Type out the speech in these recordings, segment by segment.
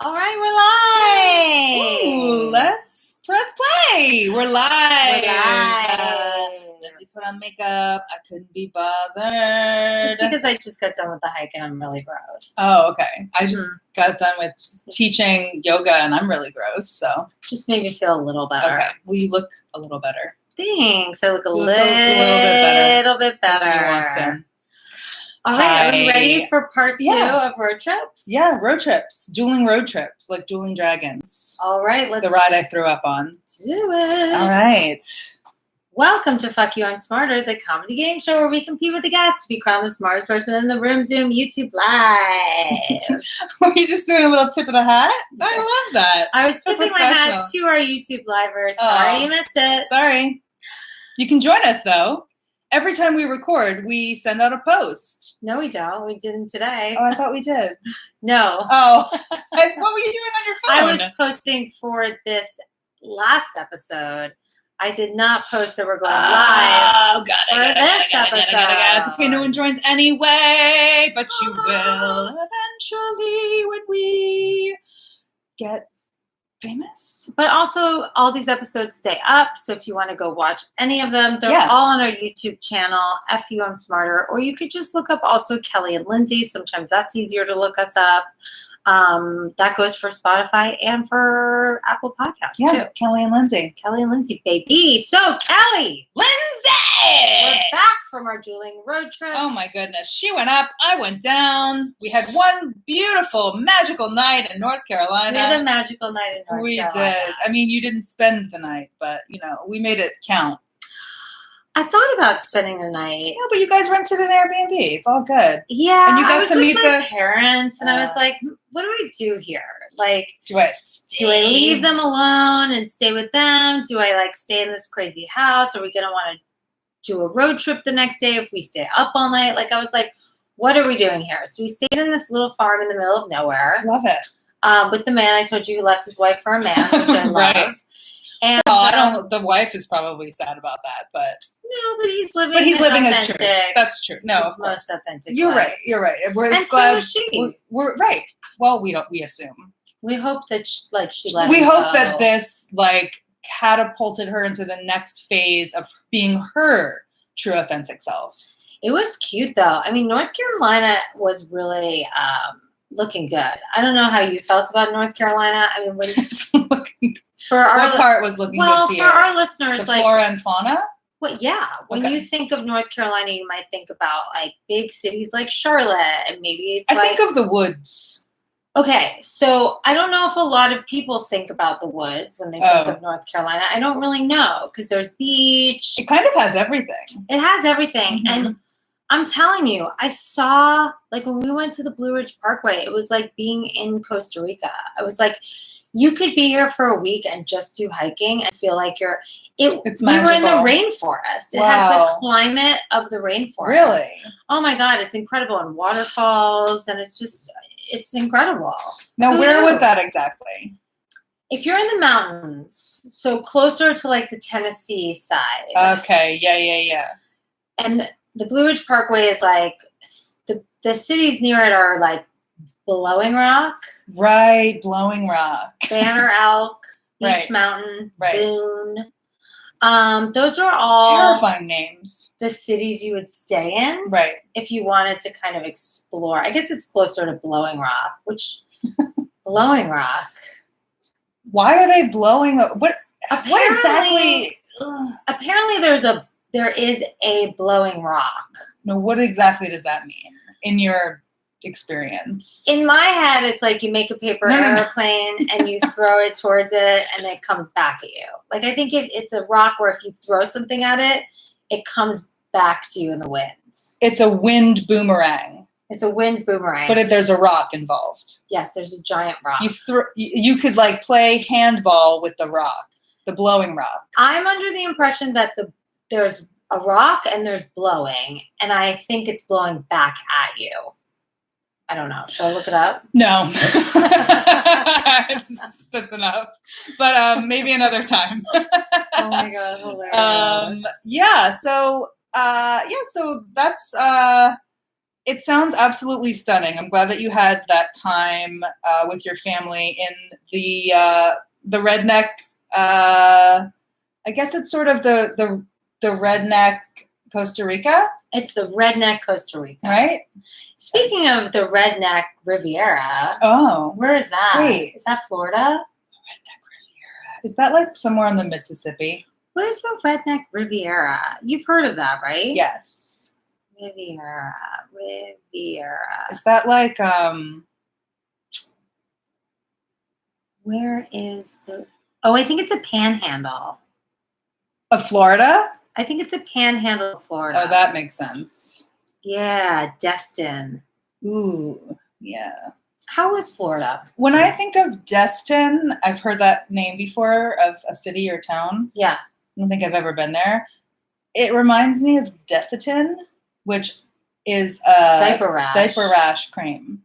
All right, we're live. Ooh, let's press play. We're live. We're live. Lindsay put on makeup. I couldn't be bothered. Just because I just got done with the hike and I'm really gross. Oh, okay. I just got done with teaching yoga and I'm really gross. So just made me feel a little better. Okay. Well, you look a little better. Thanks. I look a little bit better. When you walked in. All right, are we ready for part 2 of road trips? Yeah, road trips. Dueling road trips, like Dueling Dragons. All right, let's the ride I threw up on. Do it. All right. Welcome to Fuck You, I'm Smarter, the comedy game show where we compete with the guests to be crowned the smartest person in the room. Zoom, YouTube Live. Were you just doing a little tip of the hat? I love that. I was tipping my hat to our YouTube Livers. Sorry you missed it. Sorry. You can join us, though. Every time we record, we send out a post. No, we don't. We didn't today. Oh, I thought we did. No. Oh. What were you doing on your phone? I was posting for this last episode. I did not post that we're going live for this episode. It's okay, no one joins anyway, but you will eventually when we get famous. But also, all these episodes stay up, so if you want to go watch any of them, they're all on our YouTube channel, FU I'm Smarter, or you could just look up also Kelly and Lindsay. Sometimes that's easier to look us up. That goes for Spotify and for Apple Podcasts, too. Kelly and Lindsay. Kelly and Lindsay, baby. So, Kelly! Lindsay! We're back from our dueling road trip. Oh, my goodness. She went up. I went down. We had one beautiful, magical night in North Carolina. We had a magical night in North Carolina. We did. I mean, you didn't spend the night, but, you know, we made it count. I thought about spending the night. No, but you guys rented an Airbnb. It's all good. Yeah, and you got I was to with meet my parents, and I was like, what do I do here? Like, do I stay? Do I leave them alone and stay with them? Do I, like, stay in this crazy house? Are we going to want to do a road trip the next day if we stay up all night? Like, I was like, what are we doing here? So we stayed in this little farm in the middle of nowhere. Love it. With the man I told you who left his wife for a man, which I love. And the wife is probably sad about that, but no, but he's living. But he's living his truth. That's true. No, his most authentic. You're life. right. You're right. We're and glad. So is she. We're right. Well, we don't. We assume. We hope that she let. We hope that this catapulted her into the next phase of being her true authentic self. It was cute though. I mean, North Carolina was really looking good. I don't know how you felt about North Carolina. I mean, what part was looking good to you? For our listeners, the flora and fauna. Well, yeah. When you think of North Carolina, you might think about like big cities like Charlotte, and maybe it's I think of the woods. Okay, so I don't know if a lot of people think about the woods when they think of North Carolina. I don't really know because there's beach. It kind of has everything. It has everything, and I'm telling you, I saw like when we went to the Blue Ridge Parkway, it was like being in Costa Rica. I was like, you could be here for a week and just do hiking and feel like it's magical. We were in the rainforest. It has the climate of the rainforest. Really? Oh my God, it's incredible. And waterfalls, and it's incredible. Now, where was that exactly? If you're in the mountains, so closer to like the Tennessee side. Okay, yeah. And the Blue Ridge Parkway is like, the cities near it are like Blowing Rock. Right, Blowing Rock. Banner Elk, Beach Mountain, Boone. Those are all terrifying names. The cities you would stay in. Right. If you wanted to kind of explore. I guess it's closer to Blowing Rock, which Blowing Rock. Why are they blowing up? What exactly? Apparently there is a blowing rock. No, what exactly does that mean in your experience? In my head, it's like you make a paper airplane and you throw it towards it and it comes back at you. Like, I think it's a rock where if you throw something at it, it comes back to you in the wind. It's a wind boomerang. It's a wind boomerang. But there's a rock involved. Yes, there's a giant rock. You could like play handball with the rock, the blowing rock. I'm under the impression that there's a rock and there's blowing, and I think it's blowing back at you. I don't know. Should I look it up? No. That's enough. But maybe another time. Oh my God, hilarious. So that's It sounds absolutely stunning. I'm glad that you had that time with your family in the redneck. I guess it's sort of the redneck Costa Rica. It's the redneck Costa Rica. Right? Speaking of the redneck Riviera. Oh. Where is that? Wait. Is that Florida? Redneck Riviera. Is that like somewhere on the Mississippi? Where's the redneck Riviera? You've heard of that, right? Yes. Riviera. Is that like Where is the... Oh, I think it's a panhandle. of Florida? I think it's a panhandle of Florida. Oh, that makes sense. Yeah, Destin. Ooh, yeah. How is Florida? When I think of Destin, I've heard that name before of a city or town. Yeah. I don't think I've ever been there. It reminds me of Desitin, which is a Diaper rash cream.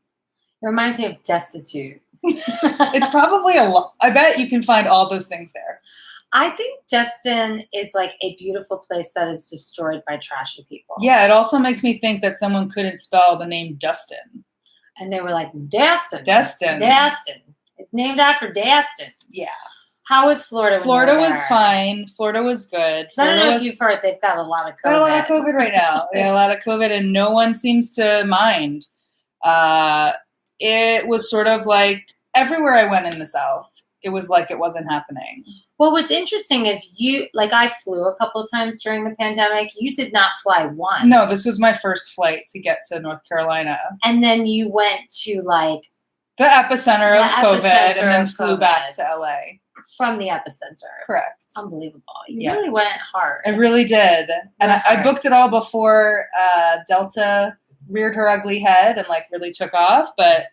It reminds me of destitute. It's probably a lot. I bet you can find all those things there. I think Destin is like a beautiful place that is destroyed by trashy people. Yeah, it also makes me think that someone couldn't spell the name Dustin. And they were like, Destin. Destin. It's named after Destin. Yeah. How was Florida? Florida was fine. Florida was good. I don't know if you've heard, they've got a lot of COVID. Got a lot of COVID right now. They got a lot of COVID, and no one seems to mind. It was sort of like everywhere I went in the South, it was like it wasn't happening. Well, what's interesting is I flew a couple of times during the pandemic. You did not fly once. No, this was my first flight to get to North Carolina. And then you went to like the epicenter of COVID and then flew back to LA. From the epicenter. Correct. Unbelievable. You really went hard. I really did. And I booked it all before Delta reared her ugly head and like really took off. But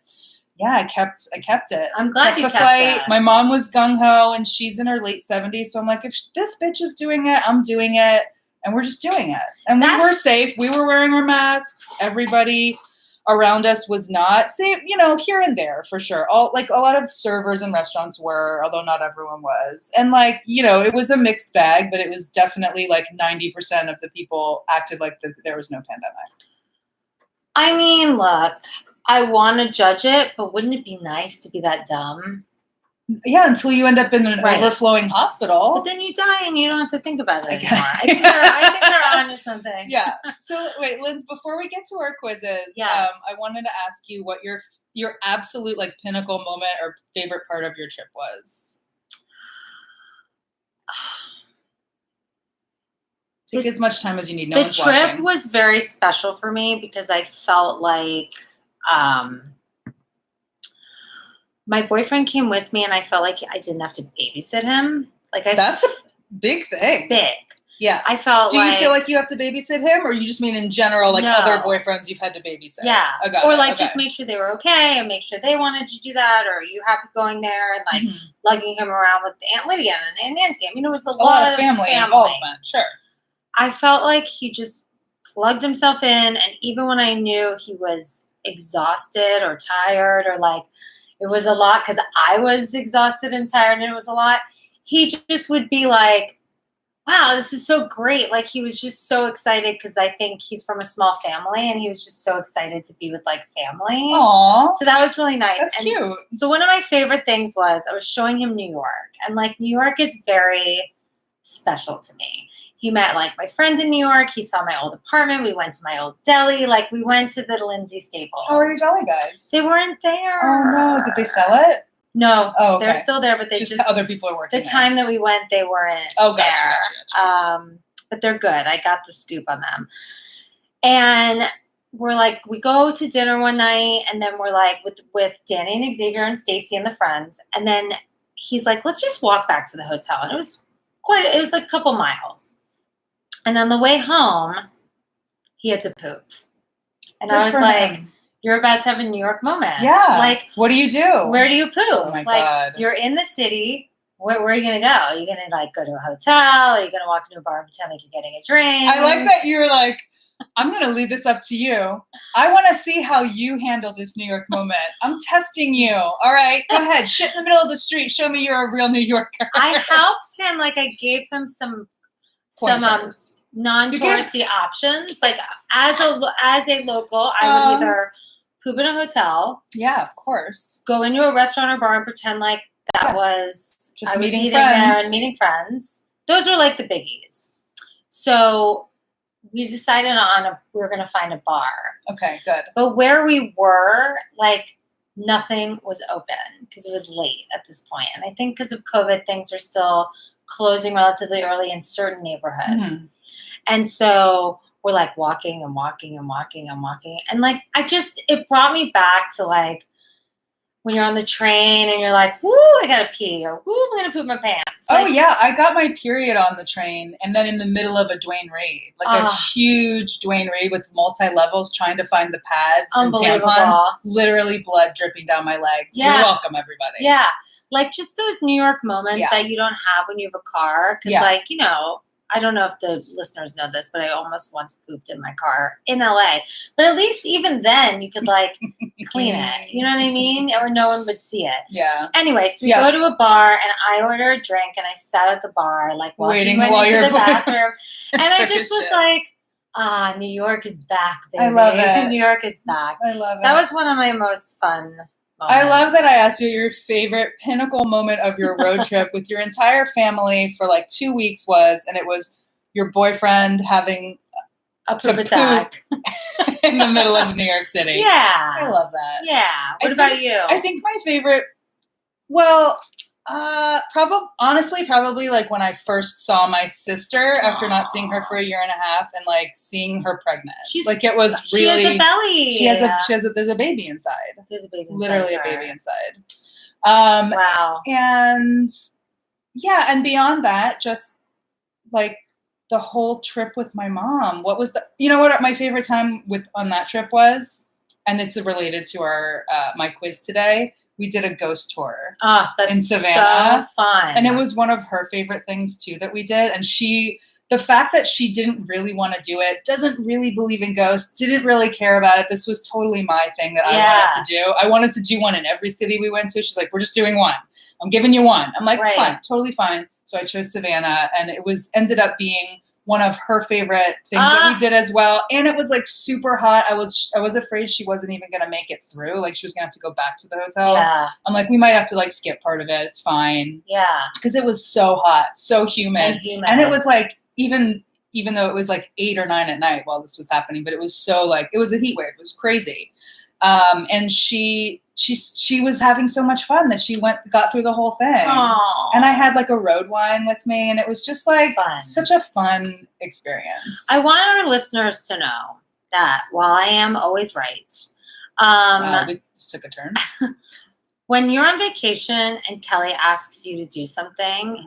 yeah, I kept it. I'm glad you kept flight. That. My mom was gung-ho and she's in her late 70s. So I'm like, if this bitch is doing it, I'm doing it. And we're just doing it. And we were safe. We were wearing our masks. Everybody around us was not safe, here and there for sure. A lot of servers and restaurants were, although not everyone was. And it was a mixed bag, but it was definitely like 90% of the people acted like there was no pandemic. I mean, look, I want to judge it, but wouldn't it be nice to be that dumb? Yeah, until you end up in an overflowing hospital. But then you die and you don't have to think about it anymore. I think they're onto something. Yeah. So wait, Linz, before we get to our quizzes, I wanted to ask you what your absolute pinnacle moment or favorite part of your trip was. Take as much time as you need. No one's watching. The trip was very special for me because I felt like my boyfriend came with me and I felt like I didn't have to babysit him. That's a big thing. Big. Yeah. I felt Do you feel like you have to babysit him, or you just mean in general, other boyfriends you've had to babysit? Yeah. Just make sure they were okay and make sure they wanted to do that, or are you happy going there and lugging him around with Aunt Lydia and Nancy. I mean, it was a lot of family involvement. Sure. I felt like he just plugged himself in, and even when I knew he was exhausted or tired or it was a lot because I was exhausted and tired and it was a lot, he just would be like, wow, this is so great. He was just so excited because I think he's from a small family and he was just so excited to be with family. Aww. So that was really nice. That's cute. So one of my favorite things was I was showing him New York, and New York is very special to me. He met my friends in New York. He saw my old apartment. We went to my old deli. We went to the Lindsay Staples. How are your deli guys? They weren't there. Oh no! Did they sell it? No. Oh, okay. They're still there, but they just other people are working. The time that we went, they weren't. Oh, gotcha, there. Gotcha. But they're good. I got the scoop on them. And we're we go to dinner one night, and then we're with Danny and Xavier and Stacy and the friends, and then he's like, let's just walk back to the hotel, and it was a couple miles. And on the way home, he had to poop. And I was like, you're about to have a New York moment. Yeah. What do you do? Where do you poop? Oh my God. You're in the city. Where are you going to go? Are you going to go to a hotel? Are you going to walk into a bar and pretend like you're getting a drink? I like that you're I'm going to leave this up to you. I want to see how you handle this New York moment. I'm testing you. All right, go ahead. Shit in the middle of the street. Show me you're a real New Yorker. I helped him. I gave him some pointers. non-touristy options. Like as a local, I would either poop in a hotel. Yeah, of course. Go into a restaurant or bar and pretend like that was just I was meeting eating friends. there and meeting friends. Those are like the biggies. So we decided we were going to find a bar. Okay, good. But where we were, like, nothing was open because it was late at this point. And I think because of COVID, things are still closing relatively early in certain neighborhoods. Mm-hmm. And so we're like walking and walking and walking and walking. And like, it brought me back to like when you're on the train and you're like, woo, I gotta pee, or woo, I'm gonna poop my pants. Like, oh yeah, I got my period on the train, and then in the middle of a Dwayne raid, like a huge Dwayne raid with multi-levels, trying to find the pads and tampons, literally blood dripping down my legs. Yeah. You're welcome, everybody. Yeah, like just those New York moments that you don't have when you have a car, because like, you know, I don't know if the listeners know this, but I almost once pooped in my car in LA. But at least even then you could like clean it. You know what I mean? Or no one would see it. Yeah. Anyway, so we go to a bar and I order a drink and I sat at the bar like waiting while you're to the bathroom. And I just was like, New York is back, baby. I love it. New York is back. I love it. That was one of my most fun moments. I love that I asked you your favorite pinnacle moment of your road trip with your entire family for like 2 weeks and it was your boyfriend having a poop attack in the middle of New York City. Yeah. I love that. Yeah. What about you? I think my favorite, probably like when I first saw my sister after not seeing her for a year and a half and like seeing her pregnant. It was really. She has a belly. There's a baby inside. There's a baby inside. Literally a baby inside. Wow. And yeah, and beyond that, just like the whole trip with my mom. You know what my favorite time on that trip was? And it's related to our my quiz today. We did a ghost tour in Savannah. So fun. And it was one of her favorite things too that we did. And the fact that she didn't really want to do it, doesn't really believe in ghosts, didn't really care about it. This was totally my thing that I wanted to do. I wanted to do one in every city we went to. She's like, we're just doing one. I'm giving you one. I'm like, fine, totally fine. So I chose Savannah, and it ended up being one of her favorite things that we did as well. And it was like super hot. I was afraid she wasn't even going to make it through. Like she was going to have to go back to the hotel. Yeah. I'm like, we might have to like skip part of it. It's fine. Yeah. Because it was so hot, so humid. And it was like, even though it was like 8 or 9 at night while this was happening, but it was so like, it was a heat wave. It was crazy. And she was having so much fun that she got through the whole thing. Aww. And I had like a road wine with me, and it was just like such a fun experience. I want our listeners to know that while I am always right, this took a turn. When you're on vacation and Kelly asks you to do something,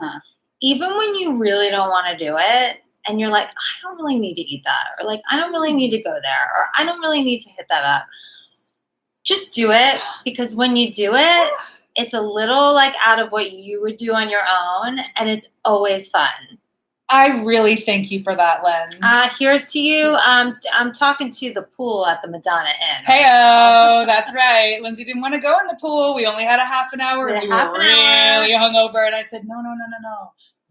even when you really don't want to do it, and you're like, I don't really need to eat that, or like, I don't really need to go there, or I don't really need to hit that up. Just do it, because when you do it, it's a little like out of what you would do on your own, and it's always fun. I really thank you for that, Lens. Here's to you. I'm talking to the pool at the Madonna Inn. Hey-o, that's right. Lindsay didn't want to go in the pool. We only had a half an hour. We were really hungover, and I said, no.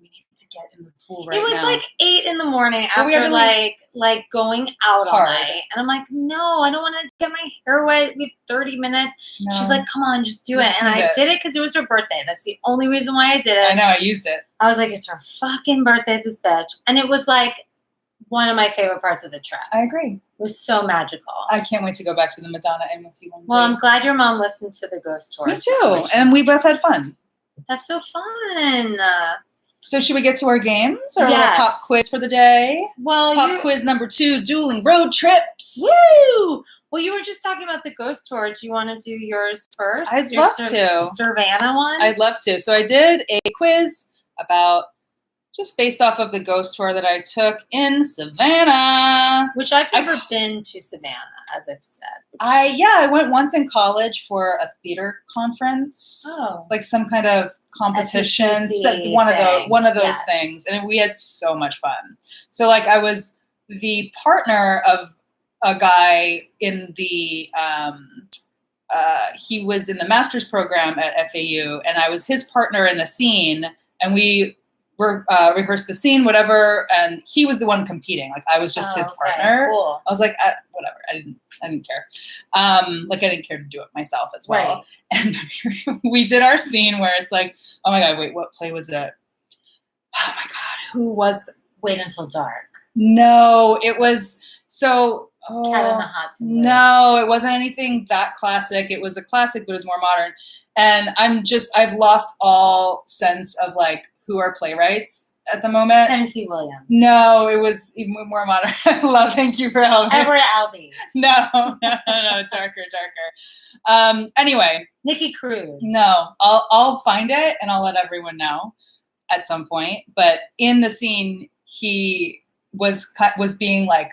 We need to get in the pool right now. It was like 8 in the morning after like going out all night. And I'm like, no, I don't want to get my hair wet. We have 30 minutes. No. She's like, come on, just do it. And I did it because it was her birthday. That's the only reason why I did it. I know, I used it. I was like, it's her fucking birthday, this bitch. And it was like one of my favorite parts of the trip. I agree. It was so magical. I can't wait to go back to the Madonna Inn with you, Lindsay. Well, I'm glad your mom listened to the ghost tour. Me too. And we both had fun. That's so fun. So should we get to our games? Or a little pop quiz for the day? Well, pop quiz number 2, dueling road trips. Woo! Well, you were just talking about the ghost tour. Do you want to do yours first? I'd love to. Savannah one? I'd love to. So I did a quiz about just based off of the ghost tour that I took in Savannah. Which I've never been to Savannah, as I've said. I went once in college for a theater conference. Oh. Like some kind of competition. One of those things. And we had so much fun. So like I was the partner of a guy in the he was in the master's program at FAU, and I was his partner in the scene, and we rehearsed the scene, whatever, and he was the one competing. Like I was just his partner. Cool. I was like, whatever. I didn't care. Like I didn't care to do it myself as well. Right. And we did our scene where it's like, oh my God, wait, what play was it? Oh my God, who was the... Wait Until Dark. No, it was so. Oh, Cat in the Hot Tub. No, it wasn't anything that classic. It was a classic, but it was more modern. And I've lost all sense of like who are playwrights at the moment. Tennessee Williams. No, it was even more modern. Thank you for helping. Edward Albee. No, darker. Anyway. Nikki Cruz. No, I'll find it and I'll let everyone know at some point. But in the scene, he was being like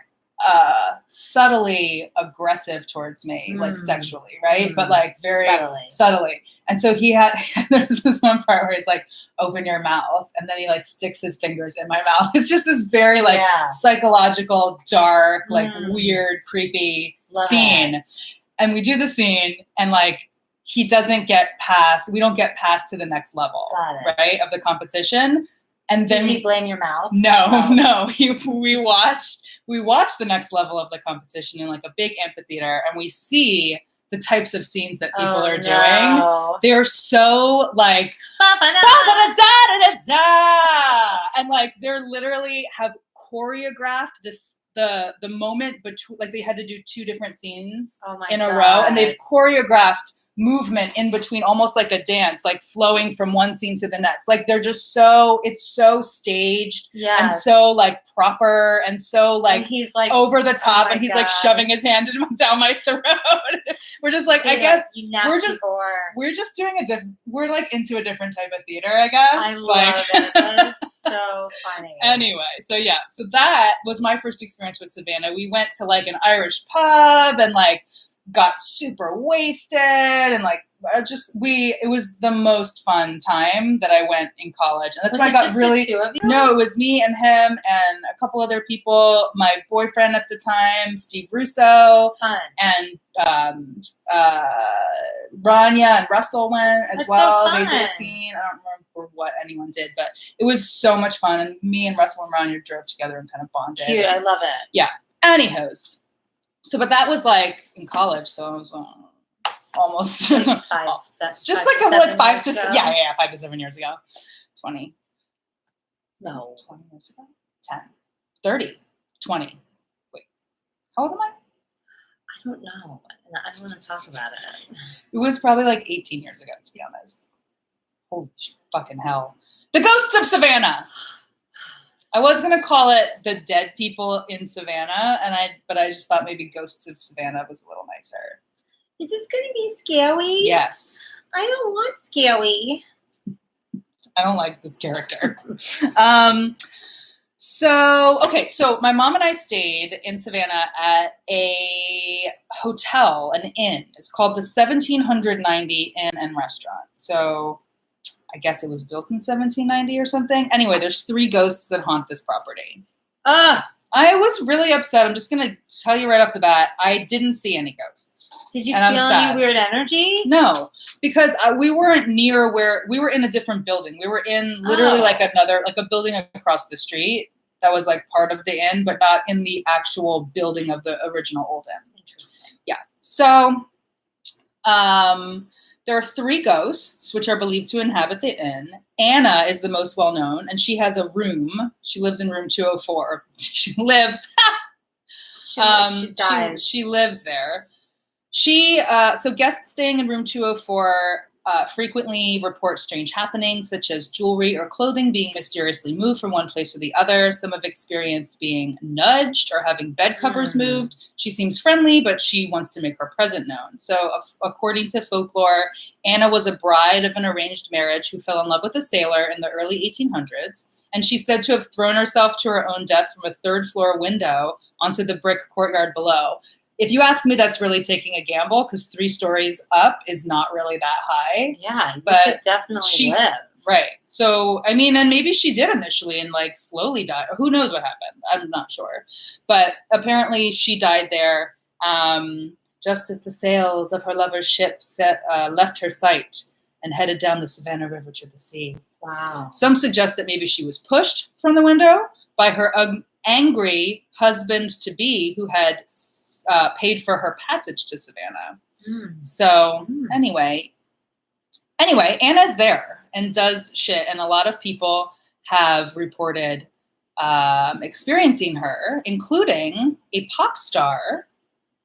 subtly aggressive towards me, like sexually, right? But like very subtly. And so there's this one part where he's like, open your mouth. And then he like sticks his fingers in my mouth. It's just this very like psychological, dark, like weird, creepy scene. And we do the scene and like, we don't get past to the next level, right? Of the competition. And then did he blame your mouth? No. We watched the next level of the competition in like a big amphitheater, and we see the types of scenes that people are doing. They're so like and like they're literally have choreographed the moment between, like they had to do 2 different scenes in a row, and they've choreographed movement in between, almost like a dance, like flowing from one scene to the next. Like they're just it's so staged and so like proper and so like and he's like over the top, and he's like shoving his hand down my throat. We're just like, I guess we're just doing we're like into a different type of theater, I guess. I love it. That is so funny. Anyway, so that was my first experience with Savannah. We went to like an Irish pub and like got super wasted and like it was the most fun time that I went in college. And that's when I got really, no, it was me and him and a couple other people, my boyfriend at the time, Steve Russo, and Rania and Russell went as well. They did a scene. I don't remember what anyone did, but it was so much fun. And me and Russell and Rania drove together and kind of bonded. Cute. I love it. Yeah. Anywho's. So, but that was like in college, so I was almost like 5 to 7 years ago. 20 years ago. 10, 30, 20. Wait, how old am I? I don't know. I don't want to talk about it. It was probably like 18 years ago, to be honest. Holy fucking hell! The Ghosts of Savannah. I was gonna call it The Dead People in Savannah, but I just thought maybe Ghosts of Savannah was a little nicer. Is this gonna be scary? Yes. I don't want scary. I don't like this character. So my mom and I stayed in Savannah at a hotel, an inn. It's called the 1790 Inn and Restaurant. So I guess it was built in 1790 or something. Anyway, there's 3 ghosts that haunt this property. I was really upset. I'm just going to tell you right off the bat, I didn't see any ghosts. Did you feel any weird energy? No, because we weren't near we were in a different building. We were in literally like a building across the street that was like part of the inn, but not in the actual building of the original old inn. Interesting. Yeah. So, there are 3 ghosts, which are believed to inhabit the inn. Anna is the most well-known, and she has a room. She lives in room 204. She lives. She dies. She lives there. So guests staying in room 204 frequently report strange happenings, such as jewelry or clothing being mysteriously moved from one place to the other. Some have experienced being nudged or having bed covers moved. She seems friendly, but she wants to make her presence known. So according to folklore, Anna was a bride of an arranged marriage who fell in love with a sailor in the early 1800s. And she's said to have thrown herself to her own death from a 3rd floor window onto the brick courtyard below. If you ask me, that's really taking a gamble because 3 stories up is not really that high. Yeah, but you could definitely live. Right. So, I mean, and maybe she did initially and like slowly died. Who knows what happened? I'm not sure. But apparently she died there just as the sails of her lover's ship left her sight and headed down the Savannah River to the sea. Wow. Some suggest that maybe she was pushed from the window by her angry husband-to-be who had paid for her passage to Savannah. So anyway, Anna's there and does shit, and a lot of people have reported experiencing her, including a pop star.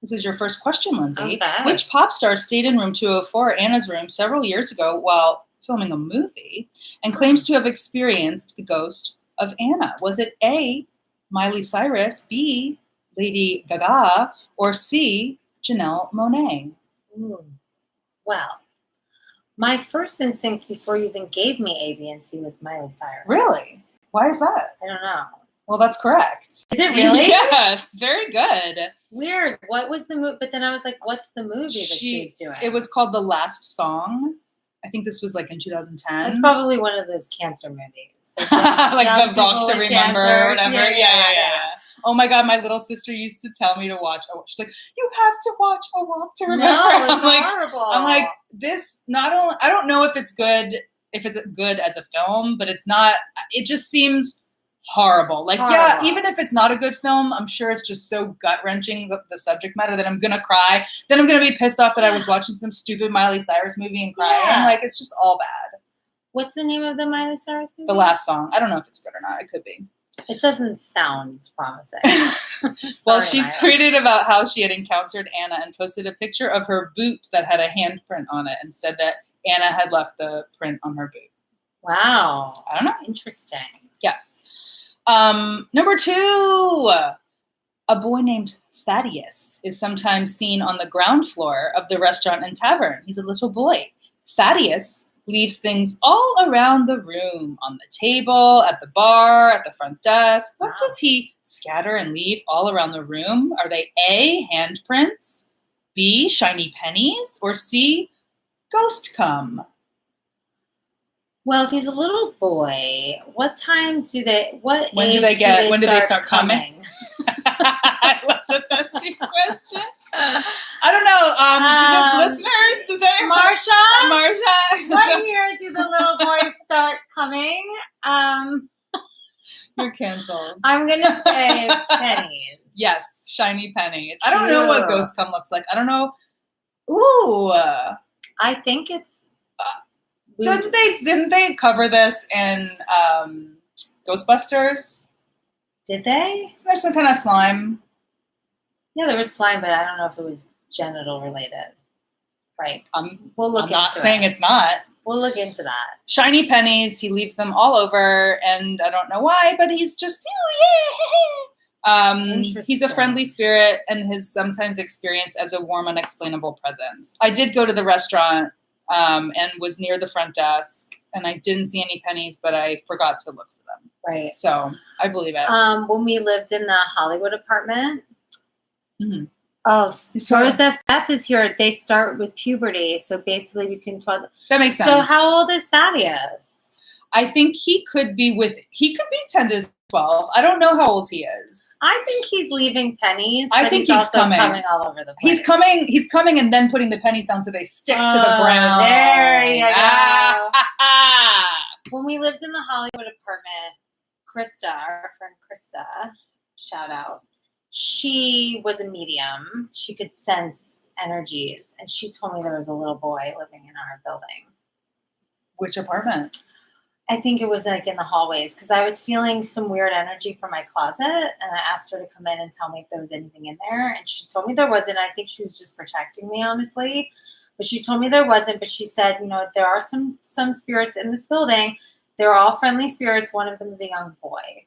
This is your first question, Lindsay. Okay. Which pop star stayed in room 204, Anna's room, several years ago while filming a movie and claims to have experienced the ghost of Anna? Was it A, Miley Cyrus, B, Lady Gaga, or C, Janelle Monáe? Ooh. Well, my first instinct before you even gave me A, B, and C was Miley Cyrus. Really? Why is that? I don't know. Well, that's correct. Is it really? Yes, very good. Weird. What was the movie? But then I was like, what's the movie that she's doing? It was called The Last Song. I think this was like in 2010. It's probably one of those cancer movies. Like The Rock to Remember or whatever. Yeah. Oh my God, my little sister used to tell me to watch. She's like, you have to watch A Walk to Remember. No, it's I'm horrible. I'm like, this not only, I don't know if it's good as a film, but it's not, it just seems horrible. Like, yeah, even if it's not a good film, I'm sure it's just so gut-wrenching, the subject matter, that I'm gonna cry. Then I'm gonna be pissed off that I was watching some stupid Miley Cyrus movie and crying. Yeah. Like, it's just all bad. What's the name of the Miley Cyrus movie? The Last Song. I don't know if it's good or not. It could be. It doesn't sound promising. Well, she tweeted about how she had encountered Anna and posted a picture of her boot that had a handprint on it and said that Anna had left the print on her boot. Wow. I don't know. Interesting. Yes. Number 2, a boy named Thaddeus is sometimes seen on the ground floor of the restaurant and tavern. He's a little boy. Thaddeus leaves things all around the room, on the table, at the bar, at the front desk. What does he scatter and leave all around the room? Are they A, handprints, B, shiny pennies, or C, ghost cum? Well, if he's a little boy, when do they start coming? I love that that's your question. I don't know. Listeners, does anyone? Marsha? What year do the little boys start coming? You're canceled. I'm going to say pennies. Yes, shiny pennies. I don't know what ghost cum looks like. I don't know. Ooh. I think it's... Didn't they cover this in Ghostbusters? Did they? Isn't there some kind of slime? Yeah, there was slime, but I don't know if it was genital related. Right. We'll look into it. I'm not saying it's not. We'll look into that. Shiny pennies, he leaves them all over, and I don't know why, but he's just, he's a friendly spirit and is sometimes experienced as a warm, unexplainable presence. I did go to the restaurant and was near the front desk, and I didn't see any pennies, but I forgot to look for them. Right. So I believe it. When we lived in the Hollywood apartment, mm-hmm. Oh, Joseph Death is here. They start with puberty, so basically between 12. That makes sense. So how old is Thaddeus? I think he could be 10 to 12. I don't know how old he is. I think he's leaving pennies. I think he's also coming all over the place. He's coming and then putting the pennies down so they stick to the ground. There you go. When we lived in the Hollywood apartment, Krista, our friend Krista, shout out. She was a medium. She could sense energies, and she told me there was a little boy living in our building. Which apartment? I think it was like in the hallways, because I was feeling some weird energy from my closet, and I asked her to come in and tell me if there was anything in there, and she told me there wasn't. I think she was just protecting me, honestly, but she told me there wasn't. But she said, there are some spirits in this building. They're all friendly spirits. One of them is a young boy.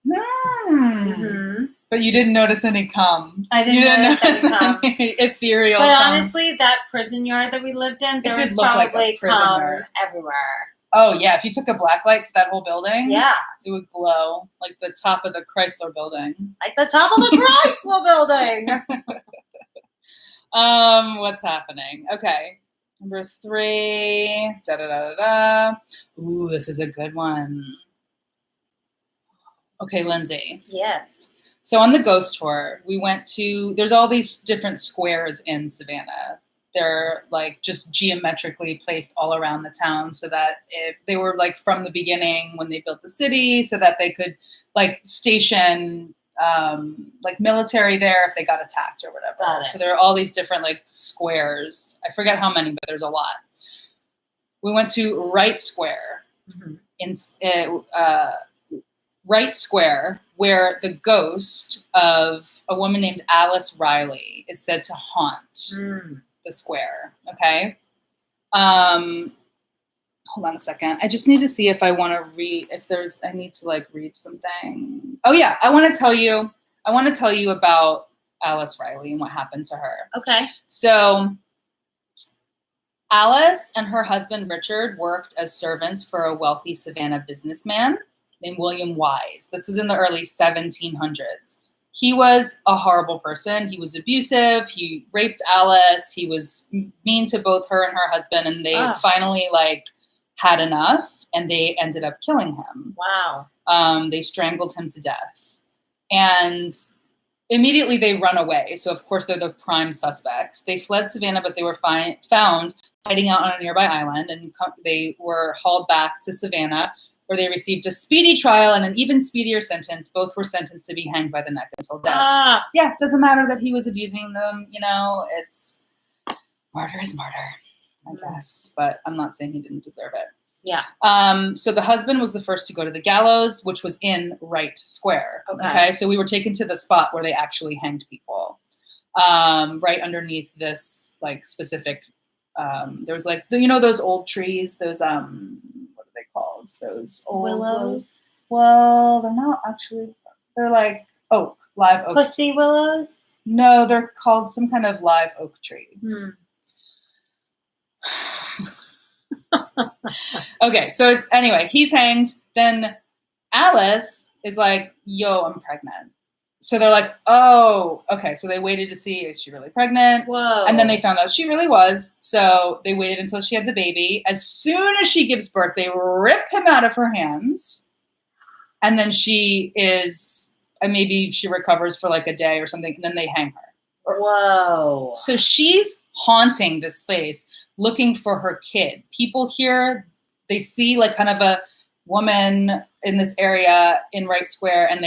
Mm-hmm. But you didn't notice any cum. I didn't notice any cum. Ethereal But cum. honestly, that prison yard that we lived in, there was probably like cum everywhere. Oh, yeah. If you took a black light to that whole building, yeah, it would glow like the top of the Chrysler building. Like the top of the Chrysler building. What's happening? Okay. Number 3. Da-da-da-da-da. Ooh, this is a good one. Okay, Lindsay. Yes. So on the ghost tour, we went to, there's all these different squares in Savannah they're like just geometrically placed all around the town, so that if they were like from the beginning when they built the city, so that they could like station like military there if they got attacked or whatever. Got it. So there are all these different like squares. I forget how many, but there's a lot. We went to Wright Square in Wright Square, where the ghost of a woman named Alice Riley is said to haunt the square. Okay. Hold on a second. I just need to see if I want to read, I need to like read something. Oh yeah. I want to tell you about Alice Riley and what happened to her. Okay. So Alice and her husband Richard worked as servants for a wealthy Savannah businessman named William Wise. This was in the early 1700s. He was a horrible person. He was abusive. He raped Alice. He was mean to both her and her husband, and they finally like had enough, and they ended up killing him. Wow. They strangled him to death, and immediately they run away. So of course they're the prime suspects. They fled Savannah, but they were found hiding out on a nearby island, and they were hauled back to Savannah, where they received a speedy trial and an even speedier sentence. Both were sentenced to be hanged by the neck until death. Yeah, it doesn't matter that he was abusing them, it's murder is murder, I guess. But I'm not saying he didn't deserve it. Yeah. So the husband was the first to go to the gallows, which was in Wright Square. Okay. So we were taken to the spot where they actually hanged people, right underneath this like specific. There was like those old trees, those what are they called? Those old willows. Well, they're not actually. They're like live oak. Pussy willows. No, they're called some kind of live oak tree. Okay, so anyway, he's hanged. Then Alice is like, yo, I'm pregnant. So they're like, oh, okay. So they waited to see, is she really pregnant? Whoa. And then they found out she really was. So they waited until she had the baby. As soon as she gives birth, they rip him out of her hands. And then she is, maybe she recovers for like a day or something, and then they hang her. Whoa. So she's haunting this place, looking for her kid. People here, they see like kind of a woman in this area in Wright Square, and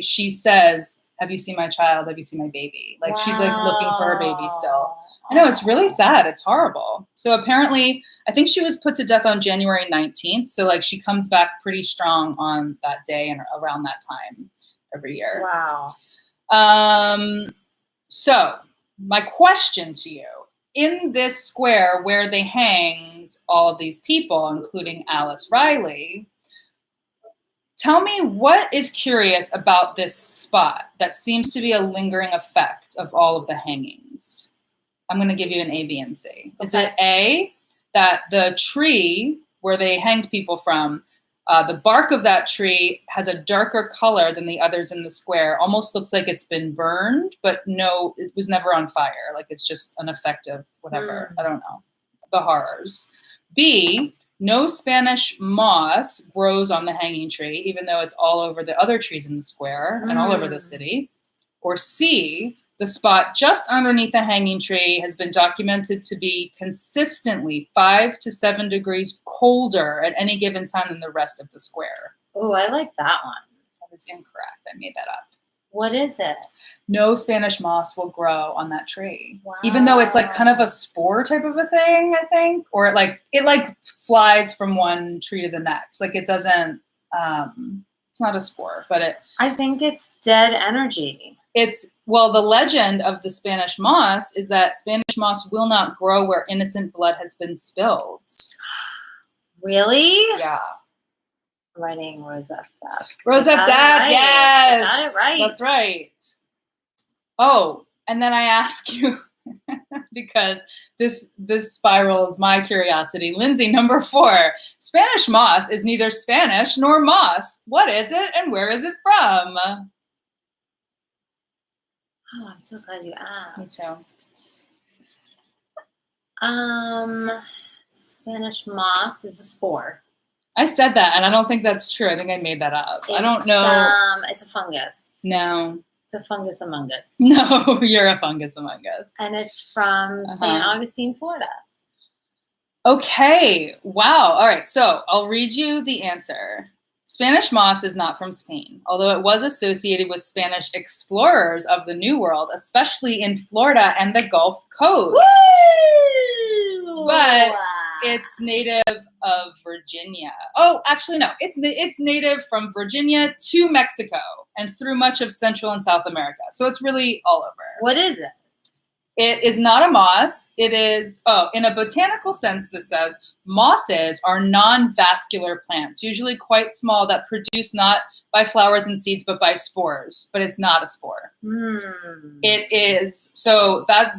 she says, have you seen my child? Have you seen my baby? Like she's like looking for her baby still. I know, it's really sad. It's horrible. So apparently, I think she was put to death on January 19th. So like she comes back pretty strong on that day and around that time every year. Wow. So my question to you, in this square where they hanged all of these people, including Alice Riley, tell me what is curious about this spot that seems to be a lingering effect of all of the hangings? I'm going to give you an A, B, and C. Is it A, that the tree where they hanged people from, the bark of that tree has a darker color than the others in the square, almost looks like it's been burned, but no, it was never on fire. Like it's just an effect of whatever. I don't know. The horrors. B, no Spanish moss grows on the hanging tree, even though it's all over the other trees in the square and all over the city. Or C, the spot just underneath the hanging tree has been documented to be consistently 5 to 7 degrees colder at any given time than the rest of the square. Oh, I like that one. That is incorrect. I made that up. What is it? No Spanish moss will grow on that tree. Wow. Even though it's like kind of a spore type of a thing, I think. Or it flies from one tree to the next. Like it doesn't, it's not a spore, but I think it's dead energy. The legend of the Spanish moss is that Spanish moss will not grow where innocent blood has been spilled. Really? Yeah. Writing Rosef Dab. Rosef Dab, yes. I got it right. That's right. Oh, and then I ask you, because this spiraled my curiosity. Lindsay, number 4. Spanish moss is neither Spanish nor moss. What is it and where is it from? Oh, I'm so glad you asked. Me too. Spanish moss is a spore. I said that, and I don't think that's true. I think I made that up. I don't know. It's a fungus. No. It's a fungus among us. No, you're a fungus among us. And it's from St. Augustine, Florida. Okay. Wow. All right. So I'll read you the answer. Spanish moss is not from Spain, although it was associated with Spanish explorers of the New World, especially in Florida and the Gulf Coast. Woo! But it's native of Virginia. Oh, actually, no. It's native from Virginia to Mexico and through much of Central and South America. So it's really all over. What is it? It is not a moss. It is, in a botanical sense, this says, mosses are non-vascular plants, usually quite small, that produce not by flowers and seeds, but by spores. But it's not a spore. It is, so that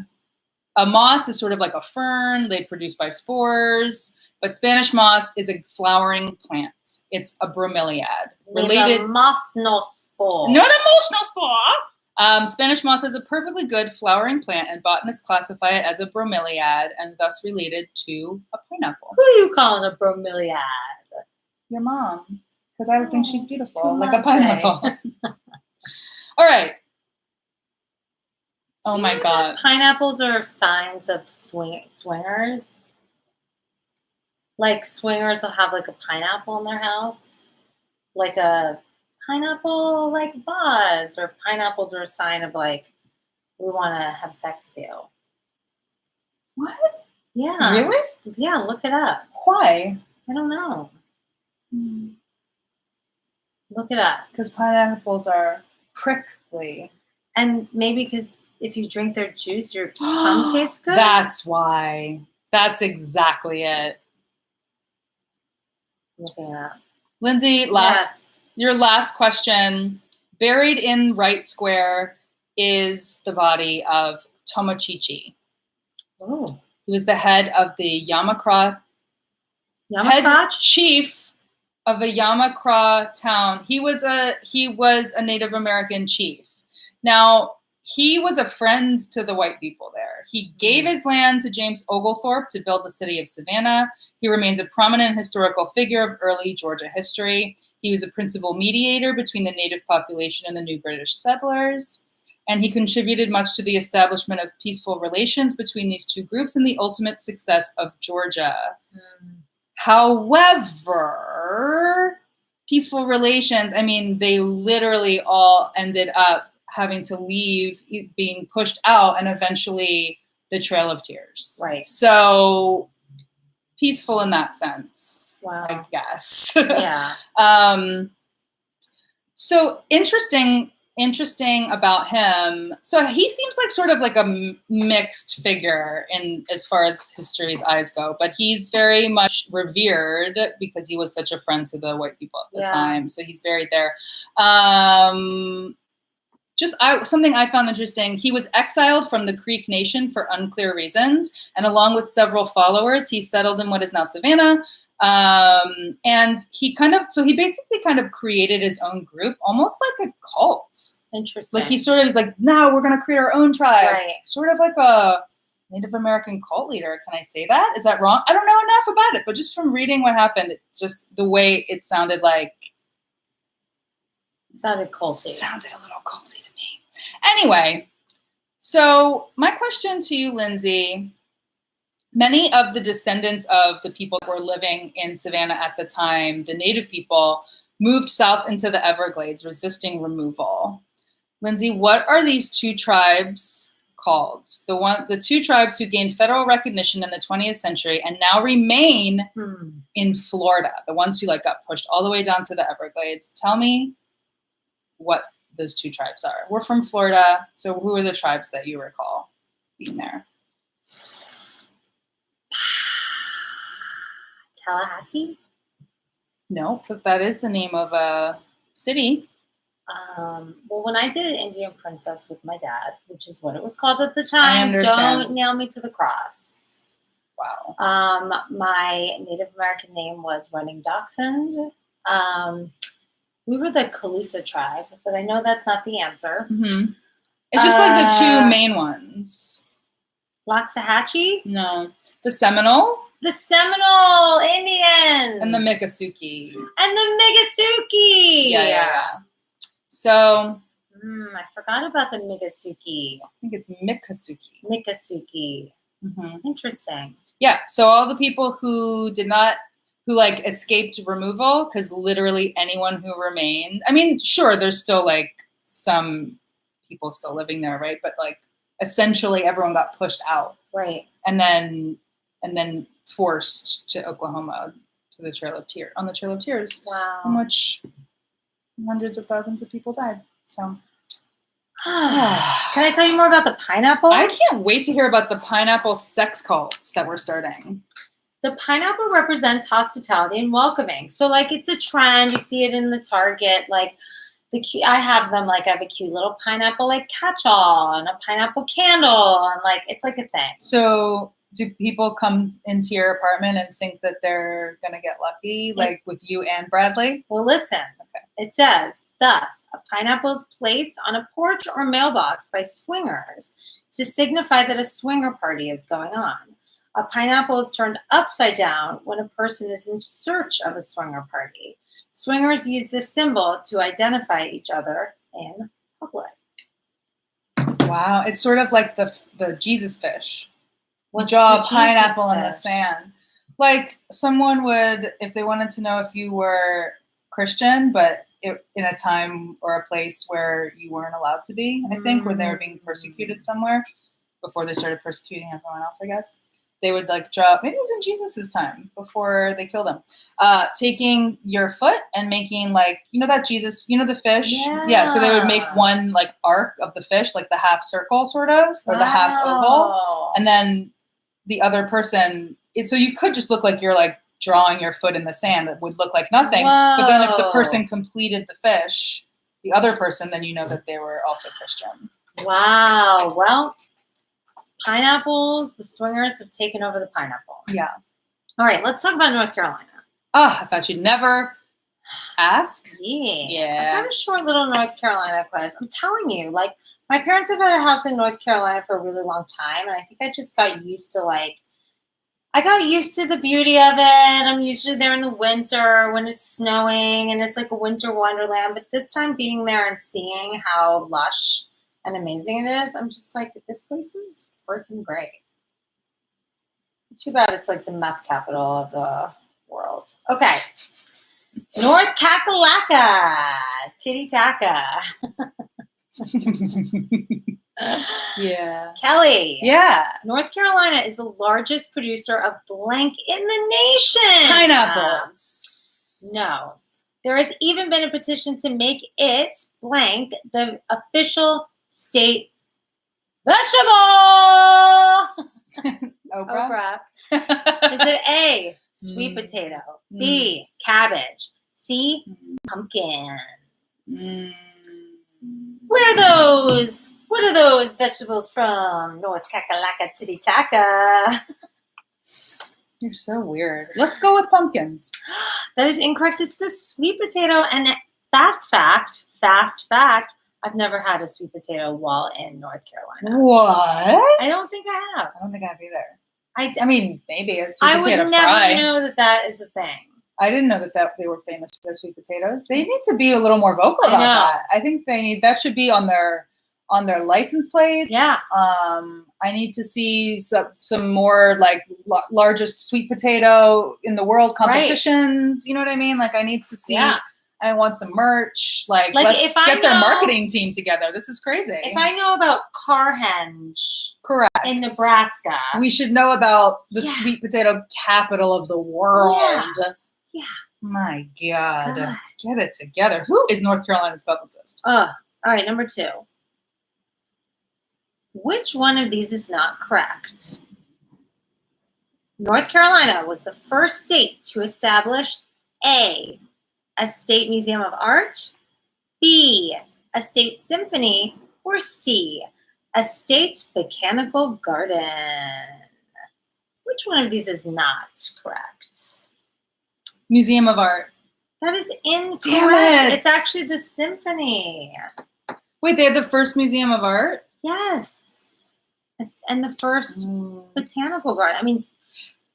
a moss is sort of like a fern. They produce by spores. But Spanish moss is a flowering plant. It's a bromeliad. Related. Moss no spore. No, the moss no spore. Spanish moss is a perfectly good flowering plant, and botanists classify it as a bromeliad and thus related to a pineapple. Who are you calling a bromeliad? Your mom, because I would think she's beautiful, like a Tomate. pineapple. All right. Oh Do you my know God. that pineapples are signs of swingers? Like swingers will have like a pineapple in their house, like a pineapple like vase, or pineapples are a sign of like, we want to have sex with you. What? Yeah. Really? Yeah, look it up. Why? I don't know. Look it up. Because pineapples are prickly. And maybe because if you drink their juice, your cum tastes good. That's why. That's exactly it. Looking it up. Lindsay, your last question. Buried in Right Square is the body of Tomochichi. Oh. He was the head of the Yamakra head chief of a Yamakra town. He was a Native American chief. Now, he was a friend to the white people there. He gave his land to James Oglethorpe to build the city of Savannah. He remains a prominent historical figure of early Georgia history. He was a principal mediator between the native population and the new British settlers. And he contributed much to the establishment of peaceful relations between these two groups and the ultimate success of Georgia. However, peaceful relations, I mean, they literally all ended up having to leave, being pushed out, and eventually the Trail of Tears. Right. So peaceful in that sense, Wow. I guess. Yeah. So interesting about him. So he seems like sort of like a mixed figure in as far as history's eyes go, but he's very much revered because he was such a friend to the white people at the time. So he's buried there. Something I found interesting, he was exiled from the Creek Nation for unclear reasons, and along with several followers, he settled in what is now Savannah. And he basically kind of created his own group, almost like a cult. Interesting. Like he's like, no, we're going to create our own tribe. Right. Sort of like a Native American cult leader. Can I say that? Is that wrong? I don't know enough about it, but just from reading what happened, it's just the way it sounded like. Sounded culty. Sounded a little culty to me. Anyway, so my question to you, Lindsay, many of the descendants of the people that were living in Savannah at the time, the native people, moved south into the Everglades, resisting removal. Lindsay, what are these two tribes called? The two tribes who gained federal recognition in the 20th century and now remain in Florida, the ones who got pushed all the way down to the Everglades. Tell me what those two tribes are. We're from Florida, so who are the tribes that you recall being there? Tallahassee? No, but that is the name of a city. Well, when I did an Indian Princess with my dad, which is what it was called at the time, I understand. Don't nail me to the cross. Wow. My Native American name was Running Dachshund. We were the Calusa tribe, but I know that's not the answer. Mm-hmm. It's just like the two main ones. Loxahatchee? No. The Seminoles? The Seminole Indians! And the Miccosukee. Yeah. Yeah. So, I forgot about the Migasuki. I think it's Mikasuki. Mikasuki. Mm-hmm. Interesting. Yeah. So all the people who like escaped removal, because literally anyone who remained, I mean, sure, there's still like some people still living there, right? But like essentially everyone got pushed out. Right. And then forced to Oklahoma to the Trail of Tears, on the Trail of Tears. Wow. In which hundreds of thousands of people died. So can I tell you more about the pineapple? I can't wait to hear about the pineapple sex cults that we're starting. The pineapple represents hospitality and welcoming. So like it's a trend. You see it in the Target. Like I have them, like I have a cute little pineapple like catch-all and a pineapple candle, and like it's like a thing. So do people come into your apartment and think that they're gonna get lucky, like with you and Bradley? Well, listen. Okay. It says, thus, a pineapple is placed on a porch or mailbox by swingers to signify that a swinger party is going on. A pineapple is turned upside down when a person is in search of a swinger party. Swingers use this symbol to identify each other in public. Wow, it's sort of like the Jesus fish. What's You draw the a pineapple Jesus in the fish? sand. Like someone would, if they wanted to know if you were Christian, but in a time or a place where you weren't allowed to be, I think, when they were being persecuted somewhere, before they started persecuting everyone else, I guess. They would like draw, maybe it was in Jesus's time, before they killed him, taking your foot and making like, you know that Jesus, you know the fish? Yeah, so they would make one like arc of the fish, like the half circle sort of, or the half oval. And then the other person, so you could just look like you're like drawing your foot in the sand. That would look like nothing. Whoa. But then if the person completed the fish, the other person, then you know that they were also Christian. Wow. Well, pineapples, the swingers have taken over the pineapple. Yeah. All right, let's talk about North Carolina. Oh, I thought you'd never ask. Yeah. I've got a short little North Carolina quiz. I'm telling you, like, my parents have had a house in North Carolina for a really long time, and I think I just got used to, like, I got used to the beauty of it. I'm usually there in the winter when it's snowing, and it's like a winter wonderland. But this time being there and seeing how lush and amazing it is, I'm just like, this place is freaking great. Too bad it's like the meth capital of the world. Okay. North Kakalaka. Titty-taka. Yeah. Kelly. Yeah. North Carolina is the largest producer of blank in the nation. Pineapples. No. There has even been a petition to make it blank the official state vegetable. Oprah. Is it A, sweet potato, B, cabbage, C, pumpkins? What are those vegetables from? North Kakalaka Titty-taka. You're so weird. Let's go with pumpkins. That is incorrect. It's the sweet potato. And fast fact, I've never had a sweet potato while in North Carolina. What? I don't think I have. I don't think I have either. I mean, maybe a sweet I potato would fry. never know that is a thing. I didn't know that they were famous for their sweet potatoes. They need to be a little more vocal about that. I think that should be on their license plates. Yeah. I need to see some more like largest sweet potato in the world competitions. Right. You know what I mean? Like I need to see. Yeah. I want some merch. Like let's get their marketing team together. This is crazy. If I know about Carhenge, correct, in Nebraska, we should know about the sweet potato capital of the world. Yeah. My God. Get it together. Who is North Carolina's publicist? All right, number 2. Which one of these is not correct? North Carolina was the first state to establish A, a state museum of art, B, a state symphony, or C, a state botanical garden. Which one of these is not correct? Museum of Art. That is incorrect. Damn it. It's actually the symphony. Wait, they had the first Museum of Art? Yes. And the first botanical garden. I mean,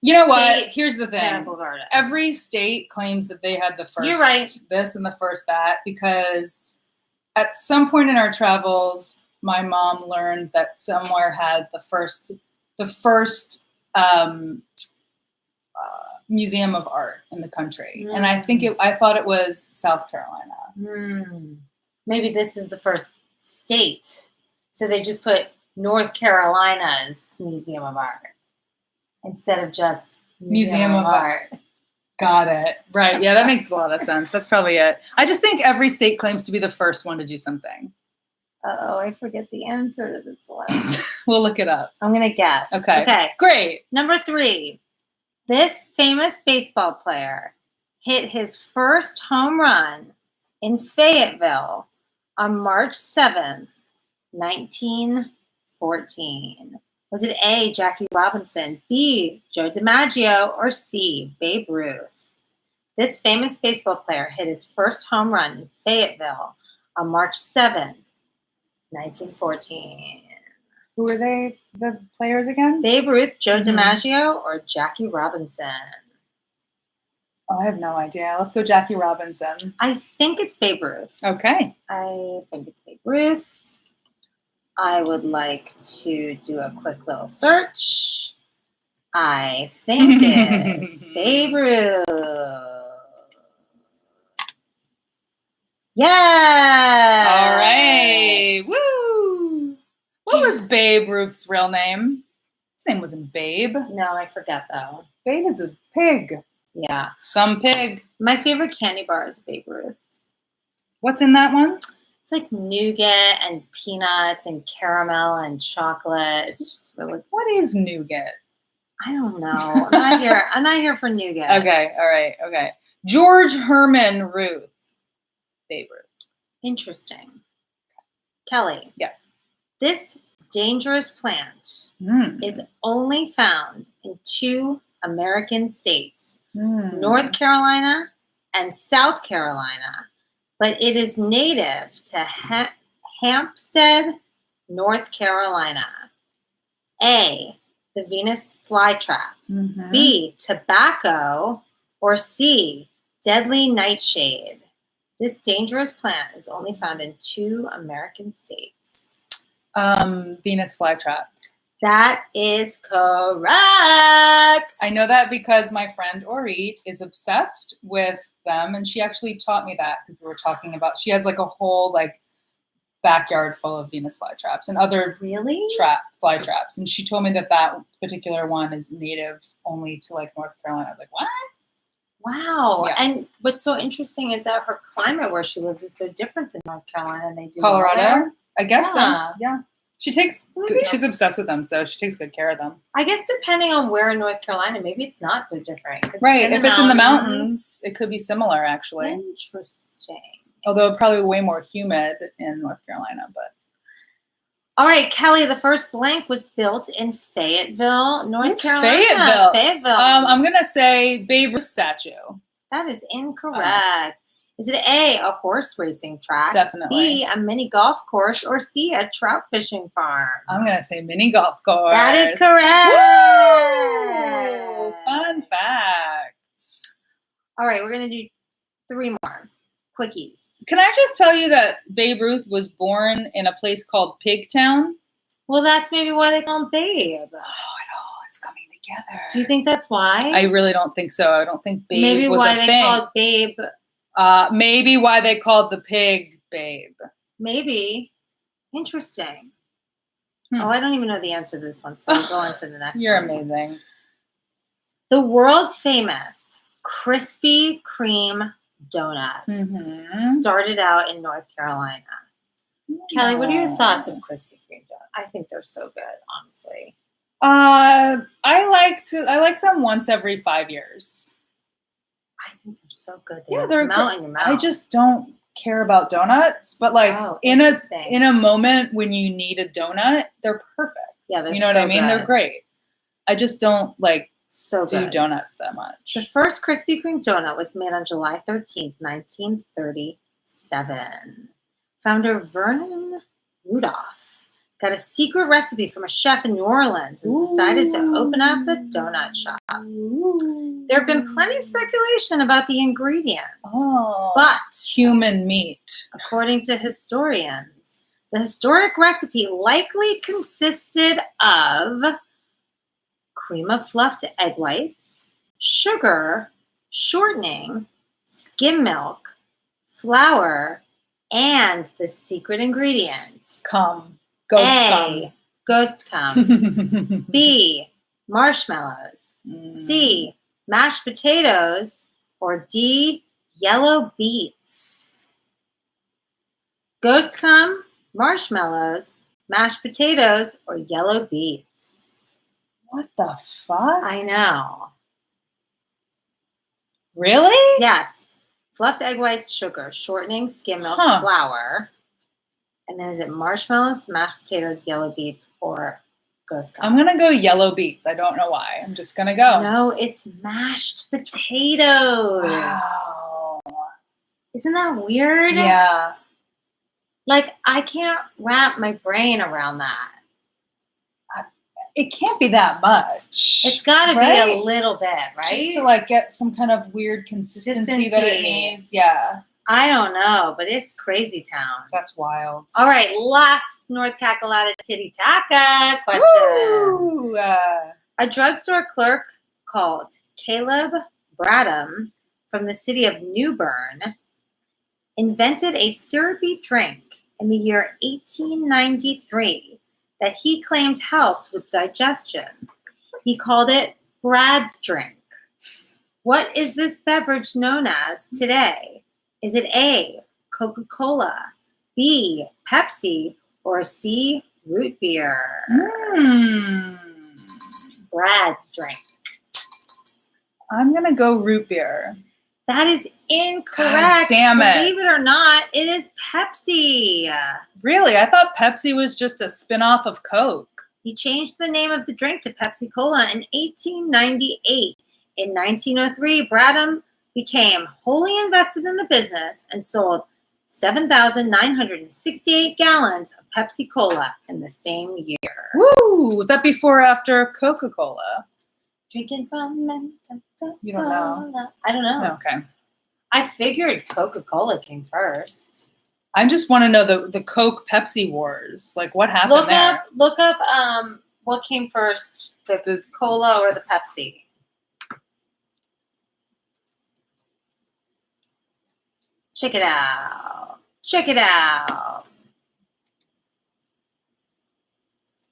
you know what? Here's the thing. Botanical garden. Every state claims that they had the first You're right. this and the first that because at some point in our travels, my mom learned that somewhere had the first museum of art in the country, and I thought it was South Carolina. Maybe this is the first state, so they just put North Carolina's Museum of Art instead of just Museum of Art. Got it. Right. Yeah, that makes a lot of sense. That's probably it. I just think every state claims to be the first one to do something. Oh, I forget the answer to this one. We'll look it up. I'm going to guess. Okay. Great. Number 3. This famous baseball player hit his first home run in Fayetteville on March 7th, 1914. Was it A, Jackie Robinson, B, Joe DiMaggio, or C, Babe Ruth? This famous baseball player hit his first home run in Fayetteville on March 7th, 1914. Who were they, the players again? Babe Ruth, Joe DiMaggio, or Jackie Robinson? Oh, I have no idea. Let's go Jackie Robinson. I think it's Babe Ruth. Okay. I think it's Babe Ruth. I would like to do a quick little search. I think it's Babe Ruth. Yeah. All right. Woo. What was Babe Ruth's real name? His name wasn't Babe. No, I forget though. Babe is a pig. Yeah. Some pig. My favorite candy bar is Babe Ruth. What's in that one? It's like nougat and peanuts and caramel and chocolate. It's just really. What is nougat? I don't know. I'm not here for nougat. Okay. All right. Okay. George Herman Ruth. Babe Ruth. Interesting. Kelly. Yes. This dangerous plant is only found in 2 American states, North Carolina and South Carolina, but it is native to Hampstead, North Carolina. A, the Venus flytrap. B, tobacco. Or C, deadly nightshade. This dangerous plant is only found in 2 American states. Venus flytrap. That is correct. I know that because my friend Ori is obsessed with them, and she actually taught me that because we were talking about. She has like a whole like backyard full of Venus flytraps and other fly traps, and she told me that particular one is native only to like North Carolina. I was like, what? Wow. Yeah. And what's so interesting is that her climate where she lives is so different than North Carolina, and they do Colorado. I guess so. Yeah. She's obsessed with them, so she takes good care of them. I guess depending on where in North Carolina, maybe it's not so different. Right. If it's in the mountains, it could be similar, actually. Interesting. Although probably way more humid in North Carolina, but. All right, Kelly, the first blank was built in Fayetteville, North Carolina. Fayetteville. I'm going to say Babe Ruth statue. That is incorrect. Is it A, a horse racing track? Definitely. B, a mini golf course? Or C, a trout fishing farm? I'm going to say mini golf course. That is correct. Woo! Fun facts. All right, we're going to do 3 more. Quickies. Can I just tell you that Babe Ruth was born in a place called Pigtown? Well, that's maybe why they call him Babe. Oh, it all is coming together. Do you think that's why? I really don't think so. I don't think Babe maybe was why a they thing. called Babe. Maybe why they called the pig Babe. Maybe. Interesting. Oh, I don't even know the answer to this one, so we'll go on to the next You're one. amazing. The world famous Krispy Kreme donuts started out in North Carolina. Kelly, what are your thoughts of Krispy Kreme donuts? I think they're so good, honestly. I like them once every 5 years. I think they're so good. They They're melt in your mouth. I just don't care about donuts, but like in a moment when you need a donut, they're perfect. Yeah, you know what I mean? Good. They're great. I just don't like do donuts that much. The first Krispy Kreme donut was made on July 13th, 1937. Founder Vernon Rudolph got a secret recipe from a chef in New Orleans and decided to open up a donut shop. There have been plenty of speculation about the ingredients, but human meat. according to historians, the historic recipe likely consisted of cream of fluffed egg whites, sugar, shortening, skim milk, flour, and the secret ingredient. Cum. Ghost Ghost cum. B, marshmallows. C, mashed potatoes. Or D, yellow beets. Ghost cum, marshmallows, mashed potatoes, or yellow beets. What the fuck? I know. Really? Yes. Fluffed egg whites, sugar, shortening, skim milk, flour. And then is it marshmallows, mashed potatoes, yellow beets, or ghost cum? I'm going to go yellow beets. I don't know why. I'm just going to go. No, it's mashed potatoes. Wow. Isn't that weird? Yeah. Like, I can't wrap my brain around that. It can't be that much. It's got to be a little bit, right? Just to like get some kind of weird consistency that it needs. Yeah. I don't know, but it's crazy town. That's wild. All right, last North Kakalata Titty Taka question. Woo! A drugstore clerk called Caleb Bradham from the city of New Bern invented a syrupy drink in the year 1893 that he claimed helped with digestion. He called it Brad's drink. What is this beverage known as today? Is it A, Coca-Cola, B, Pepsi, or C, root beer? Brad's drink. I'm going to go root beer. That is incorrect. God damn it. Believe it or not, it is Pepsi. Really? I thought Pepsi was just a spinoff of Coke. He changed the name of the drink to Pepsi Cola in 1898. In 1903, Bradham became wholly invested in the business and sold 7,968 gallons of Pepsi Cola in the same year. Woo! Was that before or after Coca-Cola? Drinking from Coca-Cola. You don't know? I don't know. Okay. I figured Coca-Cola came first. I just want to know the Coke Pepsi wars. Like, what happened there? Look up what came first, the cola or the Pepsi. Check it out. Check it out.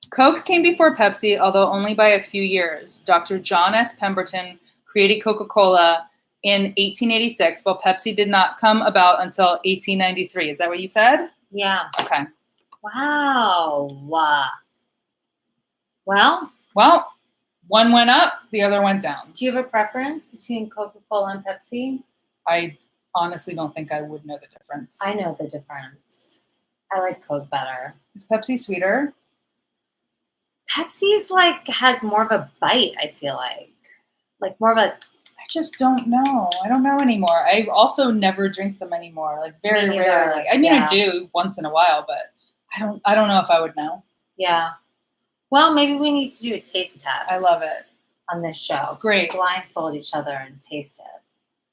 Coke came before Pepsi, although only by a few years. Dr. John S. Pemberton created Coca-Cola in 1886, while Pepsi did not come about until 1893. Is that what you said? Yeah. Okay. Wow. Well, one went up, the other went down. Do you have a preference between Coca-Cola and Pepsi? I honestly don't think I would know the difference. I know the difference. I like Coke better. Is Pepsi sweeter? Pepsi's has more of a bite, I feel like more of a... I just don't know. I don't know anymore. I also never drink them anymore. Very rarely. I mean, I do once in a while, but I don't know if I would know. Yeah. Well, maybe we need to do a taste test. I love it. On this show. Great. Blindfold each other and taste it.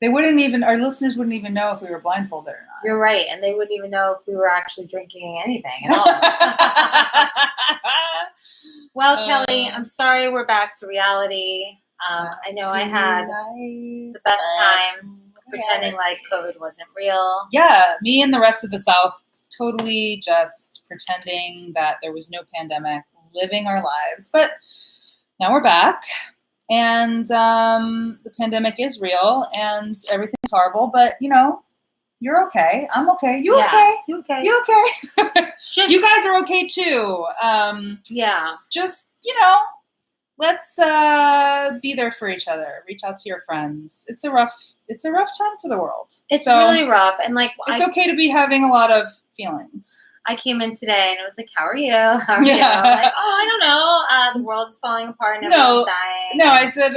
Our listeners wouldn't even know if we were blindfolded or not. You're right. And they wouldn't even know if we were actually drinking anything at all. Well, Kelly, I'm sorry we're back to reality. I know I had the best time pretending like COVID wasn't real. Yeah, me and the rest of the South totally just pretending that there was no pandemic, living our lives. But now we're back. And the pandemic is real and everything's horrible, but you're okay. I'm okay. You okay? You okay? You okay? You guys are okay too. Yeah. Just, let's be there for each other. Reach out to your friends. It's a rough time for the world. It's really rough. And it's okay to be having a lot of feelings. I came in today and it was like, how are you? How are you? Yeah. Like, oh, I don't know. The world is falling apart and everyone's dying. No, I said,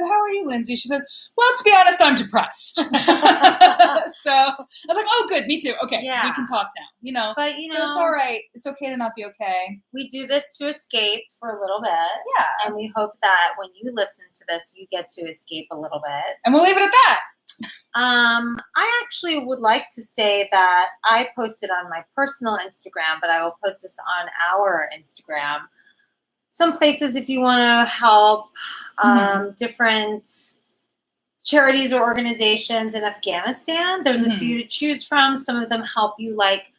how are you, Lindsay? She said, well, to be honest, I'm depressed. So I was like, oh, good, me too. Okay, Yeah. we can talk now. You know, But you so know, it's all right. It's okay to not be okay. we do this to escape for a little bit. Yeah. And we hope that when you listen to this, you get to escape a little bit. And we'll leave it at that. I actually would like to say that I posted on my personal Instagram, but I will post this on our Instagram. Some places if you want to help different charities or organizations in Afghanistan. There's a few to choose from. Some of them help you like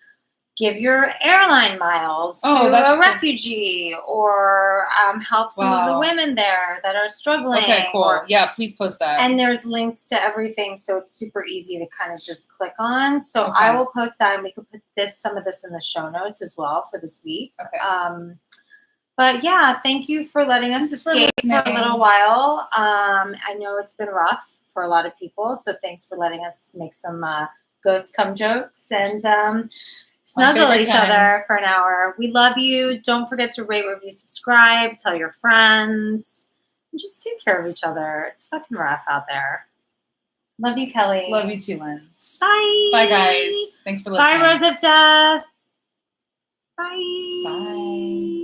give your airline miles to a refugee or help some of the women there that are struggling. Okay, cool. Yeah, please post that. And there's links to everything, so it's super easy to kind of just click on. So I will post that, and we could put some of this in the show notes as well for this week. Okay. But yeah, thank you for letting us escape for a little while. I know it's been rough for a lot of people, so thanks for letting us make some ghost cum jokes and snuggle each other for an hour. We love you. Don't forget to rate, review, subscribe, tell your friends, and just take care of each other. It's fucking rough out there. Love you, Kelly. Love you too, Linz. Bye. Bye, guys. Thanks for listening. Bye, Rose of Death. Bye. Bye.